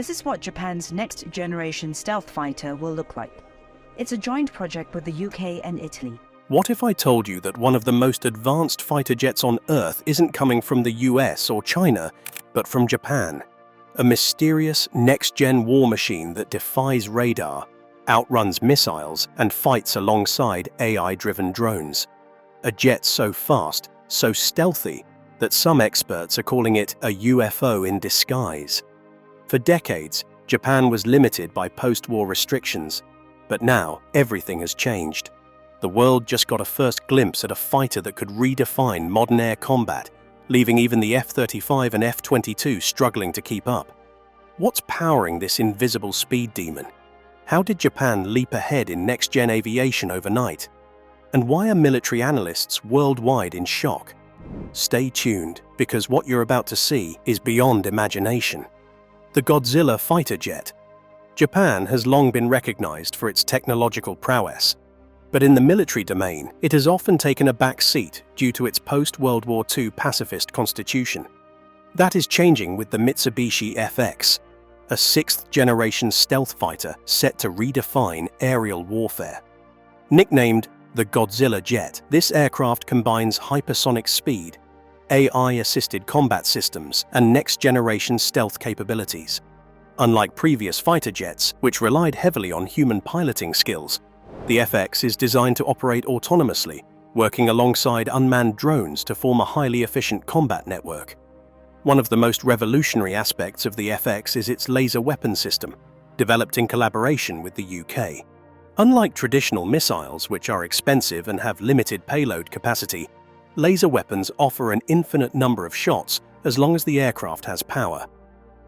This is what Japan's next-generation stealth fighter will look like. It's a joint project with the UK and Italy. What if I told you that one of the most advanced fighter jets on Earth isn't coming from the US or China, but from Japan? A mysterious next-gen war machine that defies radar, outruns missiles, and fights alongside AI-driven drones. A jet so fast, so stealthy, that some experts are calling it a UFO in disguise. For decades, Japan was limited by post-war restrictions, but now everything has changed. The world just got a first glimpse at a fighter that could redefine modern air combat, leaving even the F-35 and F-22 struggling to keep up. What's powering this invisible speed demon? How did Japan leap ahead in next-gen aviation overnight? And why are military analysts worldwide in shock? Stay tuned, because what you're about to see is beyond imagination. The Godzilla fighter jet. Japan has long been recognized for its technological prowess, but in the military domain, it has often taken a back seat due to its post-World War II pacifist constitution. That is changing with the Mitsubishi FX, a sixth-generation stealth fighter set to redefine aerial warfare. Nicknamed the Godzilla jet, this aircraft combines hypersonic speed, AI-assisted combat systems, and next-generation stealth capabilities. Unlike previous fighter jets, which relied heavily on human piloting skills, the FX is designed to operate autonomously, working alongside unmanned drones to form a highly efficient combat network. One of the most revolutionary aspects of the FX is its laser weapon system, developed in collaboration with the UK. Unlike traditional missiles, which are expensive and have limited payload capacity, laser weapons offer an infinite number of shots as long as the aircraft has power.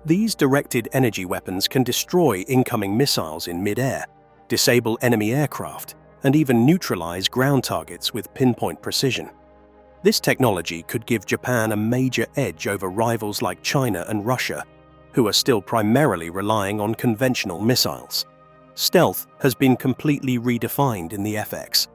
These directed energy weapons can destroy incoming missiles in mid-air, disable enemy aircraft, and even neutralize ground targets with pinpoint precision. This technology could give Japan a major edge over rivals like China and Russia, who are still primarily relying on conventional missiles. Stealth has been completely redefined in the FX.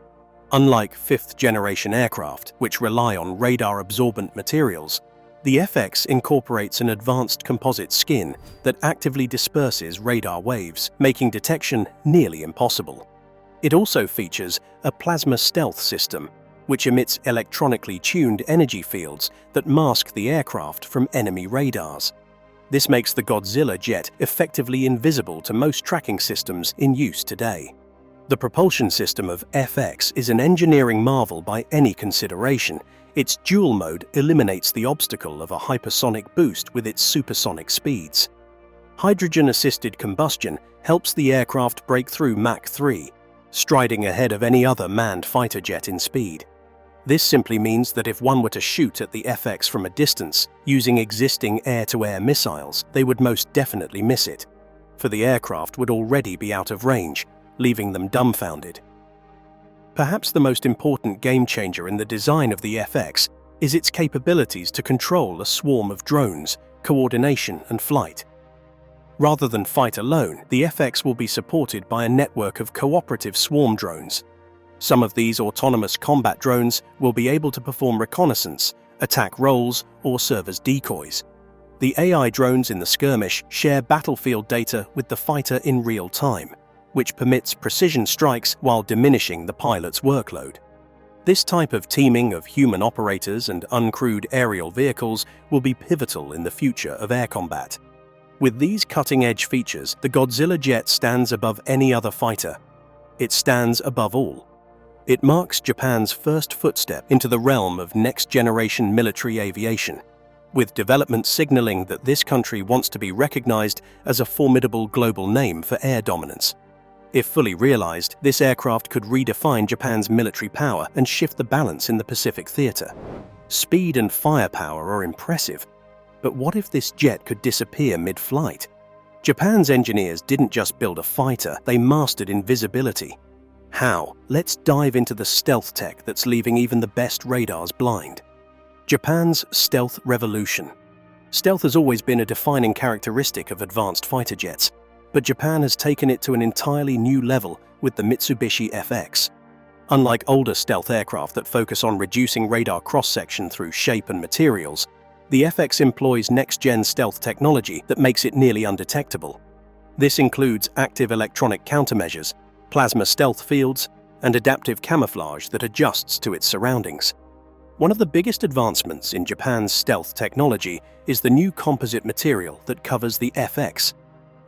Unlike fifth-generation aircraft, which rely on radar-absorbent materials, the FX incorporates an advanced composite skin that actively disperses radar waves, making detection nearly impossible. It also features a plasma stealth system, which emits electronically tuned energy fields that mask the aircraft from enemy radars. This makes the Godzilla jet effectively invisible to most tracking systems in use today. The propulsion system of FX is an engineering marvel by any consideration. Its dual mode eliminates the obstacle of a hypersonic boost with its supersonic speeds. Hydrogen-assisted combustion helps the aircraft break through Mach 3, striding ahead of any other manned fighter jet in speed. This simply means that if one were to shoot at the FX from a distance using existing air-to-air missiles, they would most definitely miss it, for the aircraft would already be out of range, leaving them dumbfounded. Perhaps the most important game-changer in the design of the FX is its capabilities to control a swarm of drones, coordination, and flight. Rather than fight alone, the FX will be supported by a network of cooperative swarm drones. Some of these autonomous combat drones will be able to perform reconnaissance, attack roles, or serve as decoys. The AI drones in the skirmish share battlefield data with the fighter in real time, which permits precision strikes while diminishing the pilot's workload. This type of teaming of human operators and uncrewed aerial vehicles will be pivotal in the future of air combat. With these cutting-edge features, the Godzilla jet stands above any other fighter. It stands above all. It marks Japan's first footstep into the realm of next-generation military aviation, with development signaling that this country wants to be recognized as a formidable global name for air dominance. If fully realized, this aircraft could redefine Japan's military power and shift the balance in the Pacific theater. Speed and firepower are impressive, but what if this jet could disappear mid-flight? Japan's engineers didn't just build a fighter, they mastered invisibility. How? Let's dive into the stealth tech that's leaving even the best radars blind. Japan's stealth revolution. Stealth has always been a defining characteristic of advanced fighter jets, but Japan has taken it to an entirely new level with the Mitsubishi FX. Unlike older stealth aircraft that focus on reducing radar cross-section through shape and materials, The FX employs next-gen stealth technology that makes it nearly undetectable. This includes active electronic countermeasures, plasma stealth fields, and adaptive camouflage that adjusts to its surroundings. One of the biggest advancements in Japan's stealth technology is the new composite material that covers the FX.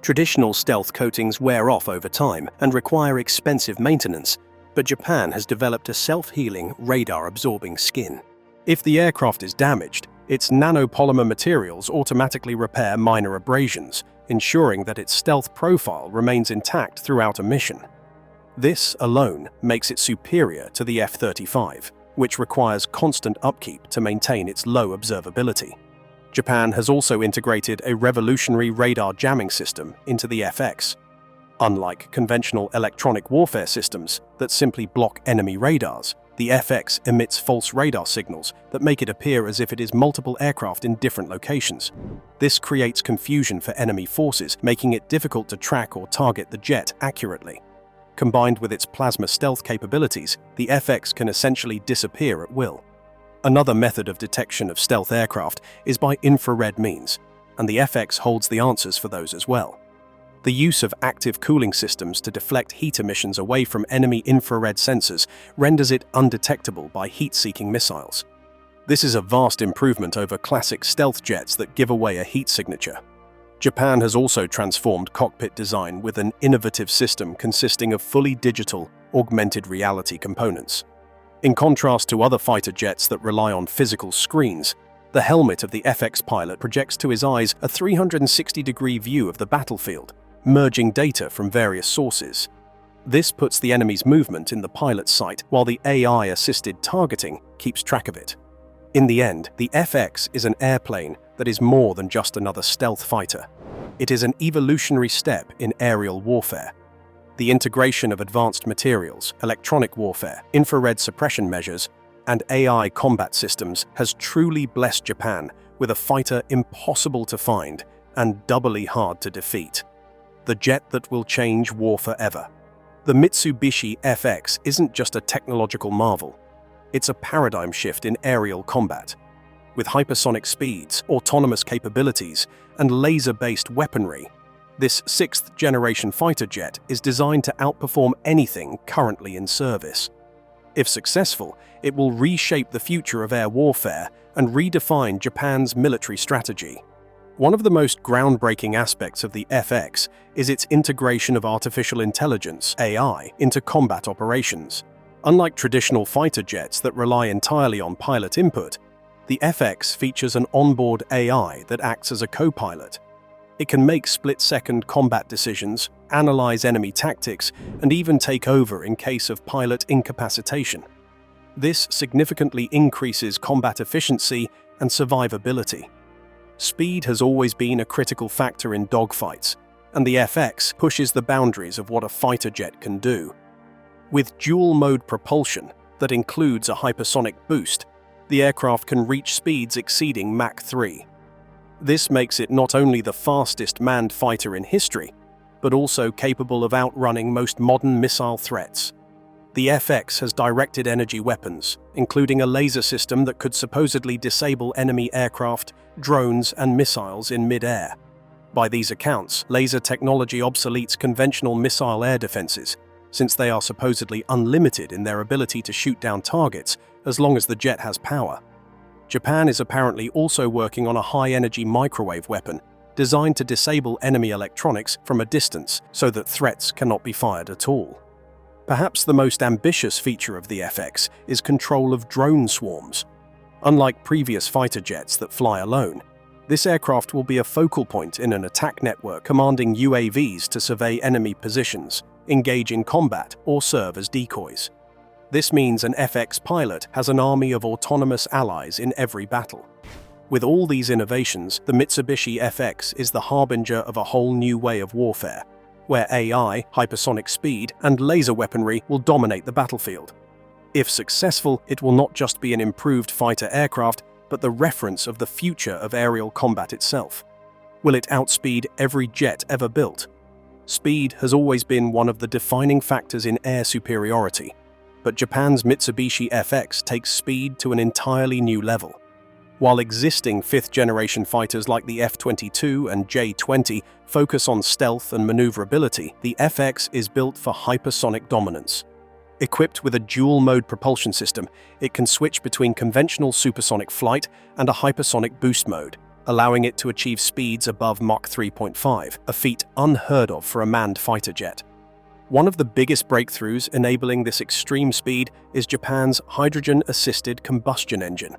Traditional stealth coatings wear off over time and require expensive maintenance, but Japan has developed a self-healing, radar-absorbing skin. If the aircraft is damaged, its nanopolymer materials automatically repair minor abrasions, ensuring that its stealth profile remains intact throughout a mission. This alone makes it superior to the F-35, which requires constant upkeep to maintain its low observability. Japan has also integrated a revolutionary radar jamming system into the FX. Unlike conventional electronic warfare systems that simply block enemy radars, the FX emits false radar signals that make it appear as if it is multiple aircraft in different locations. This creates confusion for enemy forces, making it difficult to track or target the jet accurately. Combined with its plasma stealth capabilities, the FX can essentially disappear at will. Another method of detection of stealth aircraft is by infrared means, and the FX holds the answers for those as well. The use of active cooling systems to deflect heat emissions away from enemy infrared sensors renders it undetectable by heat-seeking missiles. This is a vast improvement over classic stealth jets that give away a heat signature. Japan has also transformed cockpit design with an innovative system consisting of fully digital, augmented reality components. In contrast to other fighter jets that rely on physical screens, the helmet of the FX pilot projects to his eyes a 360-degree view of the battlefield, merging data from various sources. This puts the enemy's movement in the pilot's sight, while the AI-assisted targeting keeps track of it. In the end, the FX is an airplane that is more than just another stealth fighter. It is an evolutionary step in aerial warfare. The integration of advanced materials, electronic warfare, infrared suppression measures, and AI combat systems has truly blessed Japan with a fighter impossible to find and doubly hard to defeat. The jet that will change war forever. The Mitsubishi FX isn't just a technological marvel. It's a paradigm shift in aerial combat. With hypersonic speeds, autonomous capabilities, and laser-based weaponry, this sixth-generation fighter jet is designed to outperform anything currently in service. If successful, it will reshape the future of air warfare and redefine Japan's military strategy. One of the most groundbreaking aspects of the FX is its integration of artificial intelligence, AI, into combat operations. Unlike traditional fighter jets that rely entirely on pilot input, the FX features an onboard AI that acts as a co-pilot. It can make split-second combat decisions, analyze enemy tactics, and even take over in case of pilot incapacitation. This significantly increases combat efficiency and survivability. Speed has always been a critical factor in dogfights, and the FX pushes the boundaries of what a fighter jet can do. With dual-mode propulsion that includes a hypersonic boost, the aircraft can reach speeds exceeding Mach 3. This makes it not only the fastest manned fighter in history, but also capable of outrunning most modern missile threats. The FX has directed energy weapons, including a laser system that could supposedly disable enemy aircraft, drones, and missiles in mid-air. By these accounts, laser technology obsoletes conventional missile air defenses, since they are supposedly unlimited in their ability to shoot down targets as long as the jet has power. Japan is apparently also working on a high-energy microwave weapon designed to disable enemy electronics from a distance so that threats cannot be fired at all. Perhaps the most ambitious feature of the FX is control of drone swarms. Unlike previous fighter jets that fly alone, this aircraft will be a focal point in an attack network commanding UAVs to survey enemy positions, engage in combat, or serve as decoys. This means an FX pilot has an army of autonomous allies in every battle. With all these innovations, the Mitsubishi FX is the harbinger of a whole new way of warfare, where AI, hypersonic speed, and laser weaponry will dominate the battlefield. If successful, it will not just be an improved fighter aircraft, but the reference of the future of aerial combat itself. Will it outspeed every jet ever built? Speed has always been one of the defining factors in air superiority, but Japan's Mitsubishi FX takes speed to an entirely new level. While existing fifth-generation fighters like the F-22 and J-20 focus on stealth and maneuverability, the FX is built for hypersonic dominance. Equipped with a dual-mode propulsion system, it can switch between conventional supersonic flight and a hypersonic boost mode, allowing it to achieve speeds above Mach 3.5, a feat unheard of for a manned fighter jet. One of the biggest breakthroughs enabling this extreme speed is Japan's hydrogen-assisted combustion engine.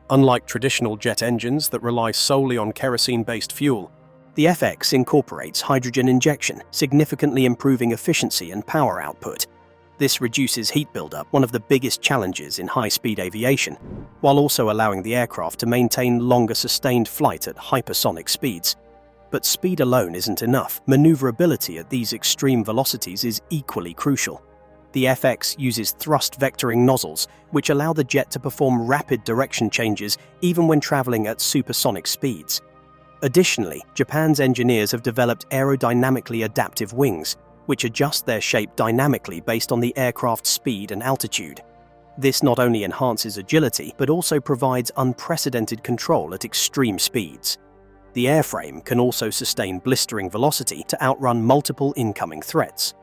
Unlike traditional jet engines that rely solely on kerosene-based fuel, the FX incorporates hydrogen injection, significantly improving efficiency and power output. This reduces heat buildup, one of the biggest challenges in high-speed aviation, while also allowing the aircraft to maintain longer sustained flight at hypersonic speeds. But speed alone isn't enough. Maneuverability at these extreme velocities is equally crucial. The FX uses thrust vectoring nozzles, which allow the jet to perform rapid direction changes even when traveling at supersonic speeds. Additionally, Japan's engineers have developed aerodynamically adaptive wings, which adjust their shape dynamically based on the aircraft's speed and altitude. This not only enhances agility, but also provides unprecedented control at extreme speeds. The airframe can also sustain blistering velocity to outrun multiple incoming threats.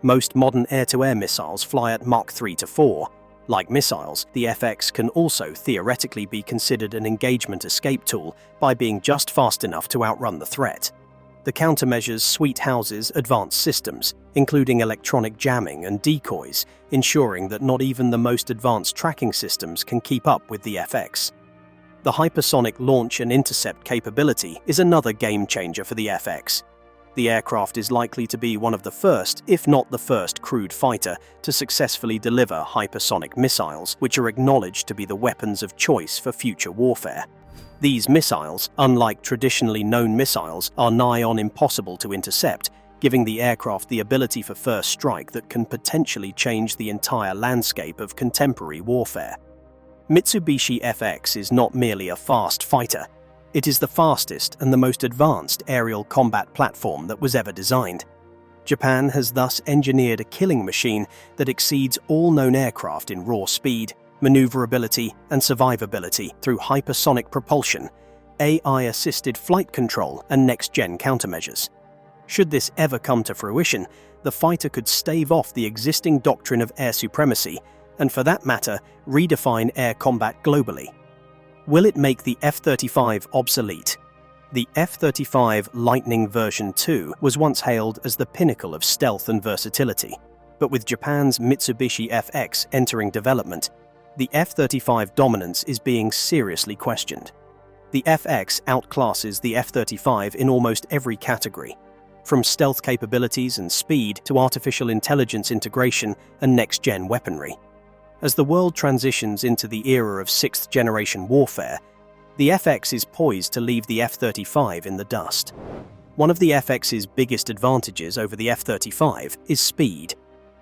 Most modern air-to-air missiles fly at Mach 3 to 4. Like missiles, the FX can also theoretically be considered an engagement escape tool by being just fast enough to outrun the threat. The countermeasures suite houses advanced systems, including electronic jamming and decoys, ensuring that not even the most advanced tracking systems can keep up with the FX. The hypersonic launch and intercept capability is another game-changer for the FX. The aircraft is likely to be one of the first, if not the first, crewed fighter to successfully deliver hypersonic missiles, which are acknowledged to be the weapons of choice for future warfare. These missiles, unlike traditionally known missiles, are nigh on impossible to intercept, giving the aircraft the ability for first strike that can potentially change the entire landscape of contemporary warfare. Mitsubishi FX is not merely a fast fighter. It is the fastest and the most advanced aerial combat platform that was ever designed. Japan has thus engineered a killing machine that exceeds all known aircraft in raw speed, maneuverability, and survivability through hypersonic propulsion, AI-assisted flight control, and next-gen countermeasures. Should this ever come to fruition, the fighter could stave off the existing doctrine of air supremacy, and for that matter, redefine air combat globally. Will it make the F-35 obsolete? The F-35 Lightning version 2 was once hailed as the pinnacle of stealth and versatility, but with Japan's Mitsubishi FX entering development, the F-35 dominance is being seriously questioned. The FX outclasses the F-35 in almost every category, from stealth capabilities and speed to artificial intelligence integration and next-gen weaponry. As the world transitions into the era of sixth-generation warfare, the FX is poised to leave the F-35 in the dust. One of the FX's biggest advantages over the F-35 is speed.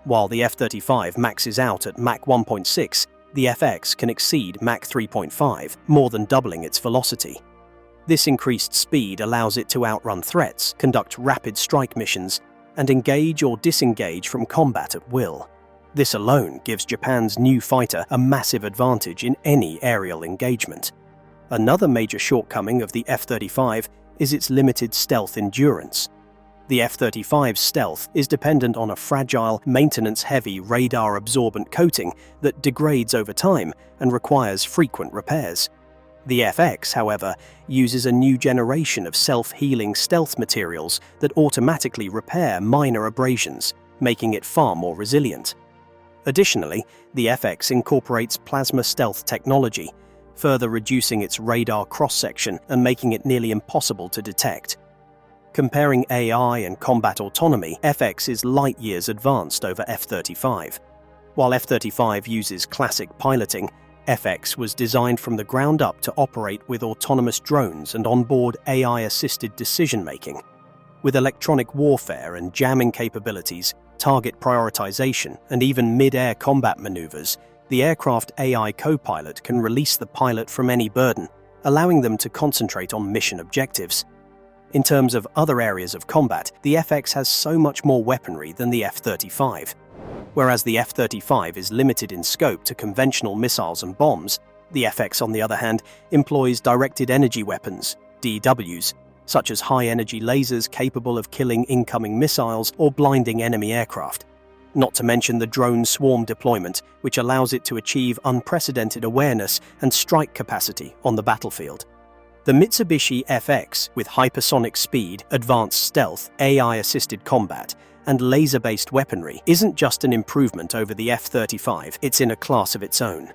While the F-35 maxes out at Mach 1.6, the FX can exceed Mach 3.5, more than doubling its velocity. This increased speed allows it to outrun threats, conduct rapid strike missions, and engage or disengage from combat at will. This alone gives Japan's new fighter a massive advantage in any aerial engagement. Another major shortcoming of the F-35 is its limited stealth endurance. The F-35's stealth is dependent on a fragile, maintenance-heavy radar-absorbent coating that degrades over time and requires frequent repairs. The FX, however, uses a new generation of self-healing stealth materials that automatically repair minor abrasions, making it far more resilient. Additionally, the FX incorporates plasma stealth technology, further reducing its radar cross-section and making it nearly impossible to detect. Comparing AI and combat autonomy, FX is light years advanced over F-35. While F-35 uses classic piloting, FX was designed from the ground up to operate with autonomous drones and onboard AI-assisted decision-making. With electronic warfare and jamming capabilities, target prioritization, and even mid-air combat maneuvers, the aircraft AI co-pilot can release the pilot from any burden, allowing them to concentrate on mission objectives. In terms of other areas of combat, the FX has so much more weaponry than the F-35. Whereas the F-35 is limited in scope to conventional missiles and bombs, The FX, on the other hand, employs directed energy weapons, DWs, such as high-energy lasers capable of killing incoming missiles or blinding enemy aircraft. Not to mention the drone swarm deployment, which allows it to achieve unprecedented awareness and strike capacity on the battlefield. The Mitsubishi FX, with hypersonic speed, advanced stealth, AI-assisted combat, and laser-based weaponry, isn't just an improvement over the F-35, it's in a class of its own.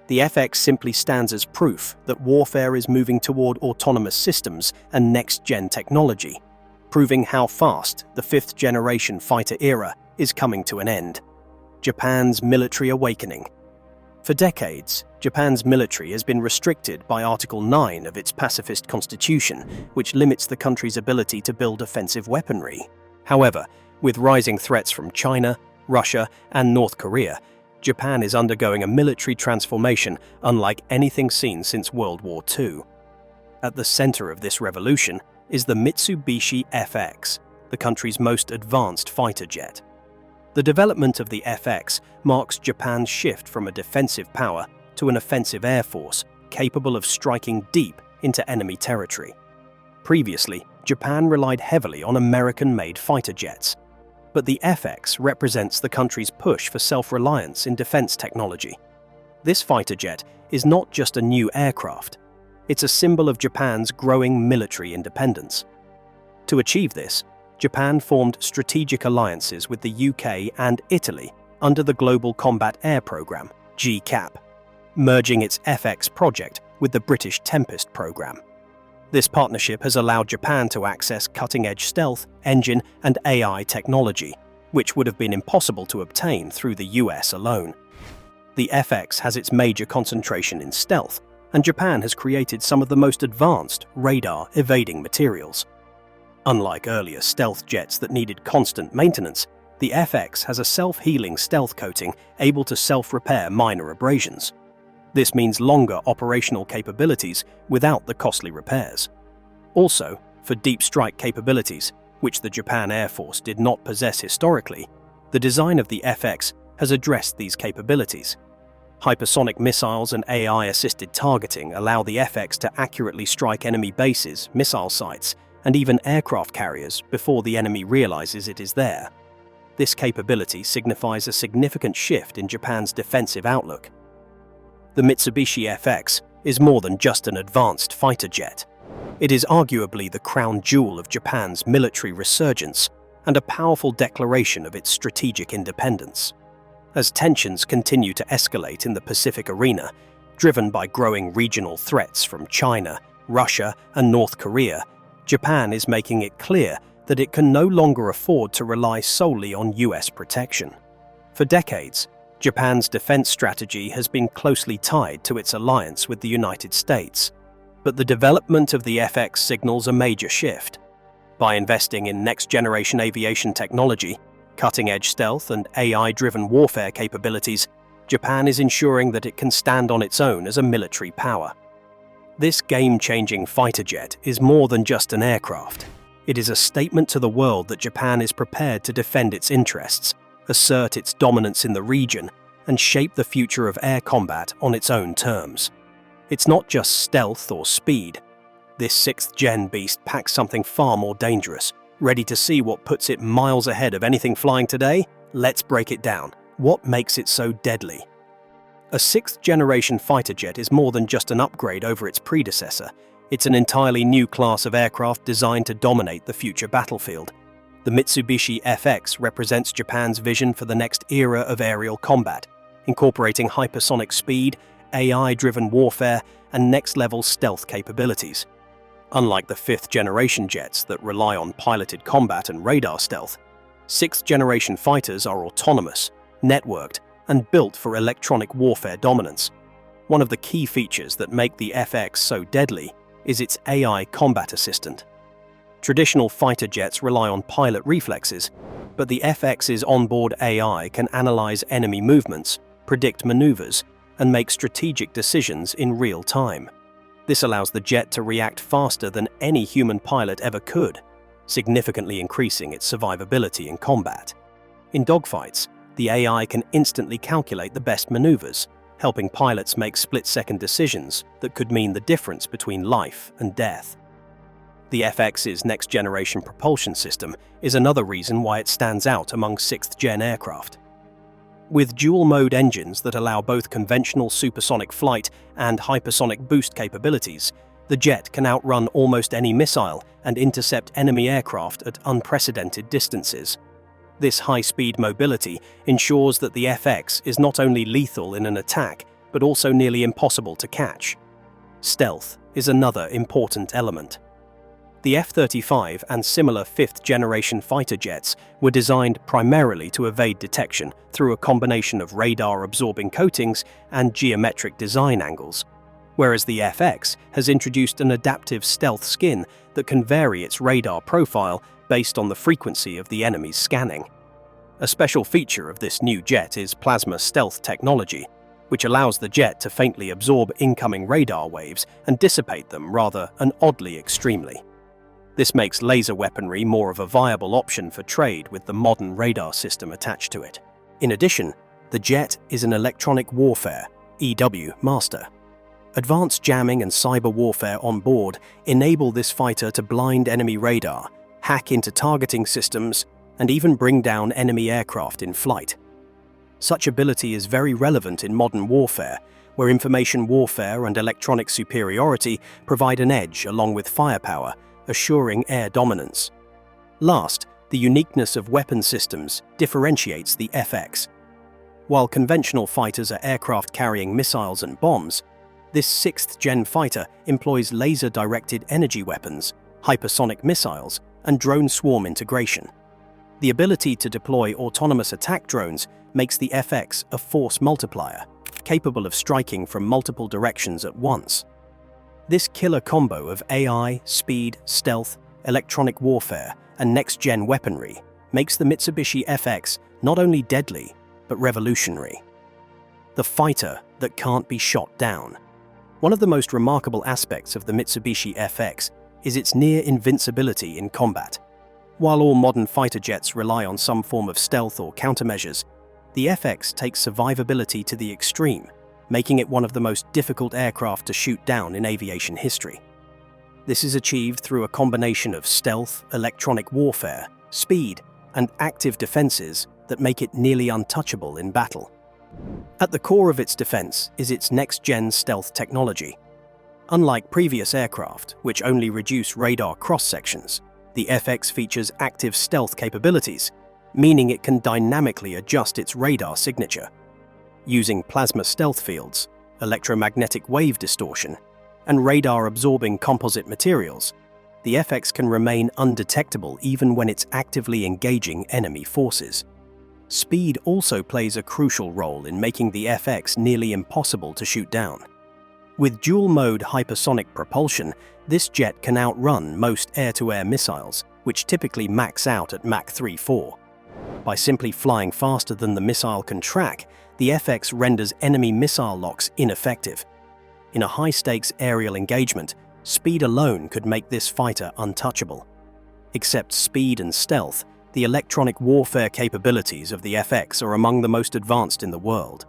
The FX simply stands as proof that warfare is moving toward autonomous systems and next-gen technology, proving how fast the fifth-generation fighter era is coming to an end. Japan's military awakening. For decades, Japan's military has been restricted by Article 9 of its pacifist constitution, which limits the country's ability to build offensive weaponry. However, with rising threats from China, Russia, and North Korea, Japan is undergoing a military transformation unlike anything seen since World War II. At the center of this revolution is the Mitsubishi FX, the country's most advanced fighter jet. The development of the FX marks Japan's shift from a defensive power to an offensive air force capable of striking deep into enemy territory. Previously, Japan relied heavily on American-made fighter jets, but the FX represents the country's push for self-reliance in defense technology. This fighter jet is not just a new aircraft, it's a symbol of Japan's growing military independence. To achieve this, Japan formed strategic alliances with the UK and Italy under the Global Combat Air Programme, GCAP, merging its FX project with the British Tempest programme. This partnership has allowed Japan to access cutting-edge stealth, engine, and AI technology, which would have been impossible to obtain through the US alone. The FX has its major concentration in stealth, and Japan has created some of the most advanced radar-evading materials. Unlike earlier stealth jets that needed constant maintenance, the FX has a self-healing stealth coating able to self-repair minor abrasions. This means longer operational capabilities without the costly repairs. Also, for deep strike capabilities, which the Japan Air Force did not possess historically, the design of the FX has addressed these capabilities. Hypersonic missiles and AI-assisted targeting allow the FX to accurately strike enemy bases, missile sites, and even aircraft carriers before the enemy realizes it is there. This capability signifies a significant shift in Japan's defensive outlook. The Mitsubishi FX is more than just an advanced fighter jet. It is arguably the crown jewel of Japan's military resurgence and a powerful declaration of its strategic independence. As tensions continue to escalate in the Pacific arena, driven by growing regional threats from China, Russia, and North Korea, Japan is making it clear that it can no longer afford to rely solely on US protection. For decades, Japan's defense strategy has been closely tied to its alliance with the United States. But the development of the FX signals a major shift. By investing in next-generation aviation technology, cutting-edge stealth, and AI-driven warfare capabilities, Japan is ensuring that it can stand on its own as a military power. This game-changing fighter jet is more than just an aircraft. It is a statement to the world that Japan is prepared to defend its interests, assert its dominance in the region, and shape the future of air combat on its own terms. It's not just stealth or speed. This sixth-gen beast packs something far more dangerous. Ready to see what puts it miles ahead of anything flying today? Let's break it down. What makes it so deadly? A sixth-generation fighter jet is more than just an upgrade over its predecessor. It's an entirely new class of aircraft designed to dominate the future battlefield. The Mitsubishi FX represents Japan's vision for the next era of aerial combat, incorporating hypersonic speed, AI-driven warfare, and next-level stealth capabilities. Unlike the fifth-generation jets that rely on piloted combat and radar stealth, sixth-generation fighters are autonomous, networked, and built for electronic warfare dominance. One of the key features that make the FX so deadly is its AI combat assistant. Traditional fighter jets rely on pilot reflexes, but the FX's onboard AI can analyze enemy movements, predict maneuvers, and make strategic decisions in real time. This allows the jet to react faster than any human pilot ever could, significantly increasing its survivability in combat. In dogfights, the AI can instantly calculate the best maneuvers, helping pilots make split-second decisions that could mean the difference between life and death. The FX's next-generation propulsion system is another reason why it stands out among 6th-gen aircraft. With dual-mode engines that allow both conventional supersonic flight and hypersonic boost capabilities, the jet can outrun almost any missile and intercept enemy aircraft at unprecedented distances. This high-speed mobility ensures that the FX is not only lethal in an attack, but also nearly impossible to catch. Stealth is another important element. The F-35 and similar 5th-generation fighter jets were designed primarily to evade detection through a combination of radar-absorbing coatings and geometric design angles, whereas the FX has introduced an adaptive stealth skin that can vary its radar profile based on the frequency of the enemy's scanning. A special feature of this new jet is plasma stealth technology, which allows the jet to faintly absorb incoming radar waves and dissipate them rather than oddly extremely. This makes laser weaponry more of a viable option for trade with the modern radar system attached to it. In addition, the jet is an electronic warfare (EW) master. Advanced jamming and cyber warfare on board enable this fighter to blind enemy radar, hack into targeting systems, and even bring down enemy aircraft in flight. Such ability is very relevant in modern warfare, where information warfare and electronic superiority provide an edge along with firepower, assuring air dominance. Last, the uniqueness of weapon systems differentiates the FX. While conventional fighters are aircraft carrying missiles and bombs, this 6th-gen fighter employs laser-directed energy weapons, hypersonic missiles, and drone swarm integration. The ability to deploy autonomous attack drones makes the FX a force multiplier, capable of striking from multiple directions at once. This killer combo of AI, speed, stealth, electronic warfare, and next-gen weaponry makes the Mitsubishi FX not only deadly, but revolutionary. The fighter that can't be shot down. One of the most remarkable aspects of the Mitsubishi FX is its near invincibility in combat. While all modern fighter jets rely on some form of stealth or countermeasures, the FX takes survivability to the extreme, making it one of the most difficult aircraft to shoot down in aviation history. This is achieved through a combination of stealth, electronic warfare, speed, and active defenses that make it nearly untouchable in battle. At the core of its defense is its next-gen stealth technology. Unlike previous aircraft, which only reduce radar cross-sections, the FX features active stealth capabilities, meaning it can dynamically adjust its radar signature. Using plasma stealth fields, electromagnetic wave distortion, and radar-absorbing composite materials, the FX can remain undetectable even when it's actively engaging enemy forces. Speed also plays a crucial role in making the FX nearly impossible to shoot down. With dual-mode hypersonic propulsion, this jet can outrun most air-to-air missiles, which typically max out at Mach 3-4. By simply flying faster than the missile can track, the FX renders enemy missile locks ineffective. In a high-stakes aerial engagement, speed alone could make this fighter untouchable. Except speed and stealth, the electronic warfare capabilities of the FX are among the most advanced in the world.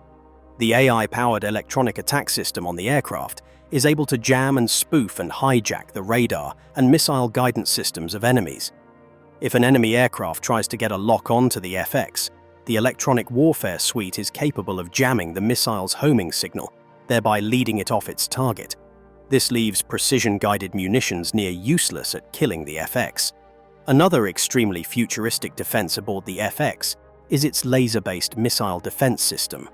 The AI-powered electronic attack system on the aircraft is able to jam and spoof and hijack the radar and missile guidance systems of enemies. If an enemy aircraft tries to get a lock on to the FX, the electronic warfare suite is capable of jamming the missile's homing signal, thereby leading it off its target. This leaves precision-guided munitions near useless at killing the FX. Another extremely futuristic defense aboard the FX is its laser-based missile defense system.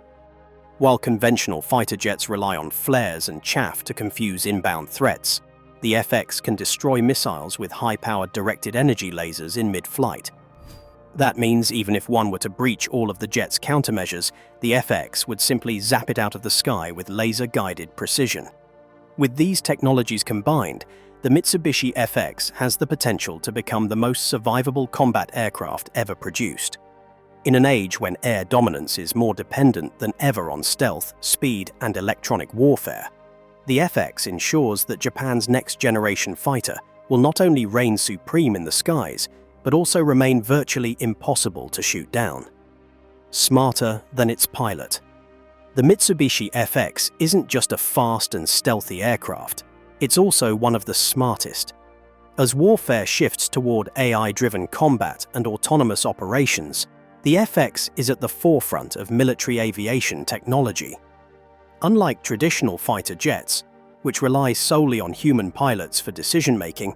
While conventional fighter jets rely on flares and chaff to confuse inbound threats, the FX can destroy missiles with high-powered directed energy lasers in mid-flight. That means even if one were to breach all of the jet's countermeasures, the FX would simply zap it out of the sky with laser-guided precision. With these technologies combined, the Mitsubishi FX has the potential to become the most survivable combat aircraft ever produced. In an age when air dominance is more dependent than ever on stealth, speed, and electronic warfare, the FX ensures that Japan's next-generation fighter will not only reign supreme in the skies, but also remain virtually impossible to shoot down. Smarter than its pilot. The Mitsubishi FX isn't just a fast and stealthy aircraft, it's also one of the smartest. As warfare shifts toward AI-driven combat and autonomous operations, the FX is at the forefront of military aviation technology. Unlike traditional fighter jets, which rely solely on human pilots for decision-making,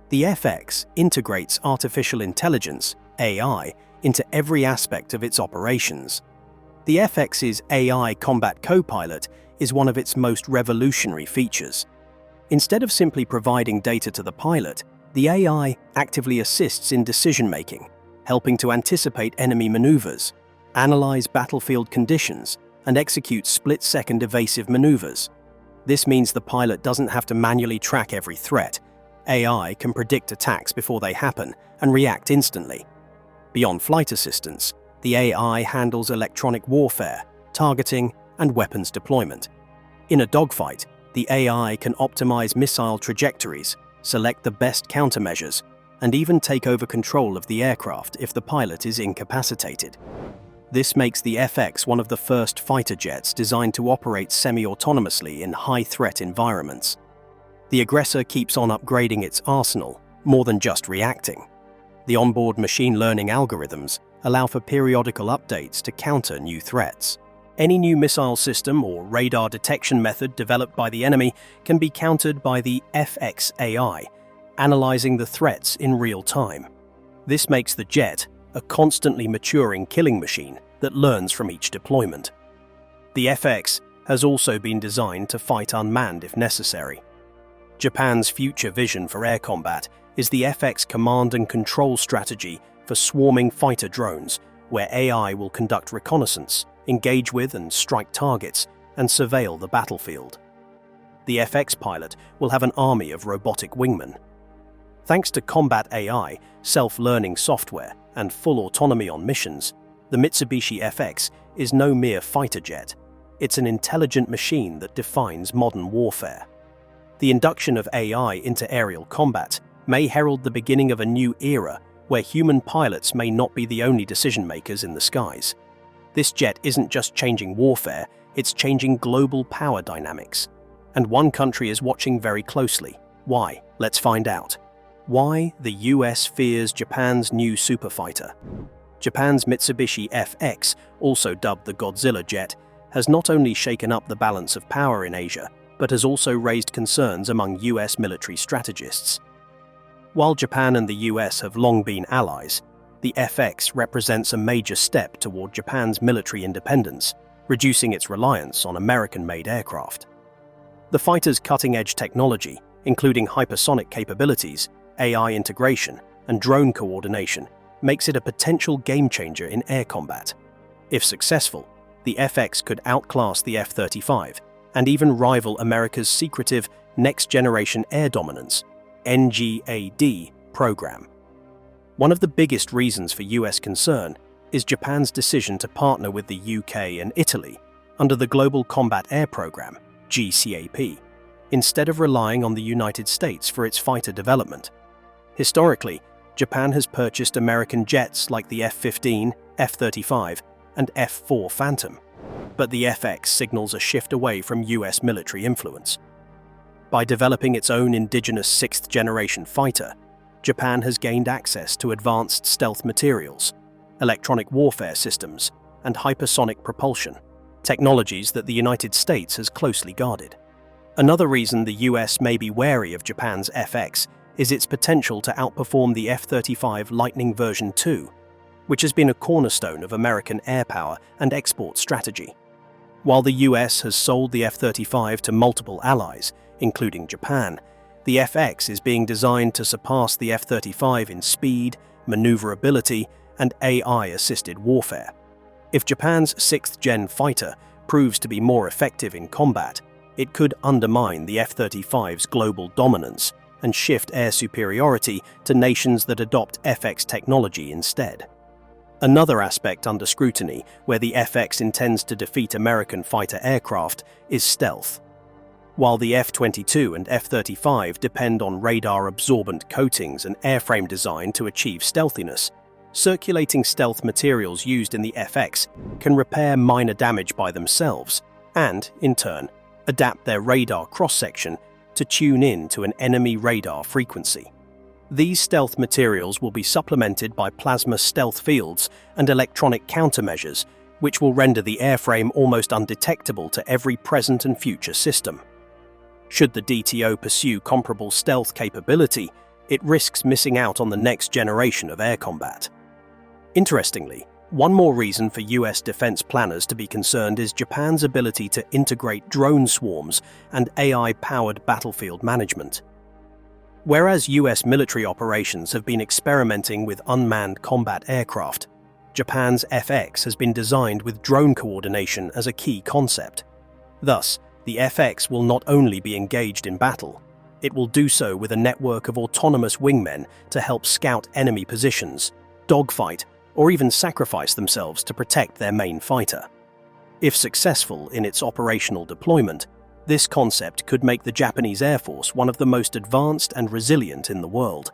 the FX integrates artificial intelligence, AI, into every aspect of its operations. The FX's AI combat co-pilot is one of its most revolutionary features. Instead of simply providing data to the pilot, the AI actively assists in decision-making, helping to anticipate enemy maneuvers, analyze battlefield conditions, and execute split-second evasive maneuvers. This means the pilot doesn't have to manually track every threat. AI can predict attacks before they happen and react instantly. Beyond flight assistance, the AI handles electronic warfare, targeting, and weapons deployment. In a dogfight, the AI can optimize missile trajectories, select the best countermeasures, and even take over control of the aircraft if the pilot is incapacitated. This makes the FX one of the first fighter jets designed to operate semi-autonomously in high-threat environments. The aggressor keeps on upgrading its arsenal, more than just reacting. The onboard machine learning algorithms allow for periodical updates to counter new threats. Any new missile system or radar detection method developed by the enemy can be countered by the FX AI, analyzing the threats in real time. This makes the jet a constantly maturing killing machine that learns from each deployment. The FX has also been designed to fight unmanned if necessary. Japan's future vision for air combat is the FX command and control strategy for swarming fighter drones, where AI will conduct reconnaissance, engage with and strike targets, and surveil the battlefield. The FX pilot will have an army of robotic wingmen. Thanks to combat AI, self-learning software, and full autonomy on missions, the Mitsubishi FX is no mere fighter jet. It's an intelligent machine that defines modern warfare. The induction of AI into aerial combat may herald the beginning of a new era where human pilots may not be the only decision-makers in the skies. This jet isn't just changing warfare, it's changing global power dynamics. And one country is watching very closely. Why? Let's find out. Why the US fears Japan's new superfighter. Japan's Mitsubishi FX, also dubbed the Godzilla jet, has not only shaken up the balance of power in Asia, but has also raised concerns among US military strategists. While Japan and the US have long been allies, the FX represents a major step toward Japan's military independence, reducing its reliance on American-made aircraft. The fighter's cutting-edge technology, including hypersonic capabilities, AI integration, and drone coordination, makes it a potential game-changer in air combat. If successful, the FX could outclass the F-35 and even rival America's secretive Next-Generation Air Dominance (NGAD) program. One of the biggest reasons for US concern is Japan's decision to partner with the UK and Italy under the Global Combat Air Program (GCAP), instead of relying on the United States for its fighter development. Historically, Japan has purchased American jets like the F-15, F-35, and F-4 Phantom, but the FX signals a shift away from US military influence. By developing its own indigenous sixth-generation fighter, Japan has gained access to advanced stealth materials, electronic warfare systems, and hypersonic propulsion, technologies that the United States has closely guarded. Another reason the US may be wary of Japan's FX is its potential to outperform the F-35 Lightning version 2, which has been a cornerstone of American air power and export strategy. While the US has sold the F-35 to multiple allies, including Japan, the FX is being designed to surpass the F-35 in speed, maneuverability, and AI-assisted warfare. If Japan's sixth-gen fighter proves to be more effective in combat, it could undermine the F-35's global dominance and shift air superiority to nations that adopt FX technology instead. Another aspect under scrutiny where the FX intends to defeat American fighter aircraft is stealth. While the F-22 and F-35 depend on radar-absorbent coatings and airframe design to achieve stealthiness, circulating stealth materials used in the FX can repair minor damage by themselves and, in turn, adapt their radar cross-section to tune in to an enemy radar frequency. These stealth materials will be supplemented by plasma stealth fields and electronic countermeasures, which will render the airframe almost undetectable to every present and future system. Should the DTO pursue comparable stealth capability, it risks missing out on the next generation of air combat. Interestingly, one more reason for US defense planners to be concerned is Japan's ability to integrate drone swarms and AI-powered battlefield management. Whereas US military operations have been experimenting with unmanned combat aircraft, Japan's FX has been designed with drone coordination as a key concept. Thus, the FX will not only be engaged in battle, it will do so with a network of autonomous wingmen to help scout enemy positions, dogfight, or even sacrifice themselves to protect their main fighter. If successful in its operational deployment, this concept could make the Japanese Air Force one of the most advanced and resilient in the world.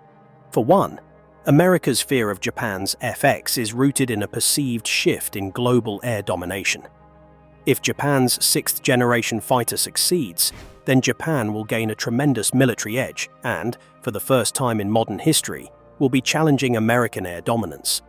For one, America's fear of Japan's FX is rooted in a perceived shift in global air domination. If Japan's sixth-generation fighter succeeds, then Japan will gain a tremendous military edge and, for the first time in modern history, will be challenging American air dominance.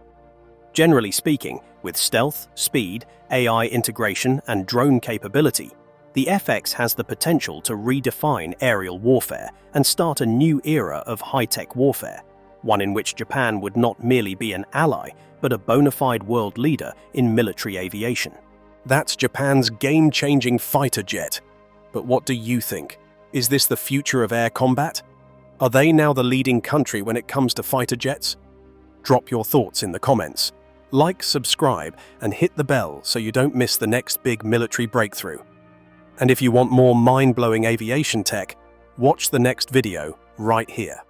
Generally speaking, with stealth, speed, AI integration, and drone capability, the FX has the potential to redefine aerial warfare and start a new era of high-tech warfare, one in which Japan would not merely be an ally, but a bona fide world leader in military aviation. That's Japan's game-changing fighter jet. But what do you think? Is this the future of air combat? Are they now the leading country when it comes to fighter jets? Drop your thoughts in the comments. Like, subscribe, and hit the bell so you don't miss the next big military breakthrough. And if you want more mind-blowing aviation tech, watch the next video right here.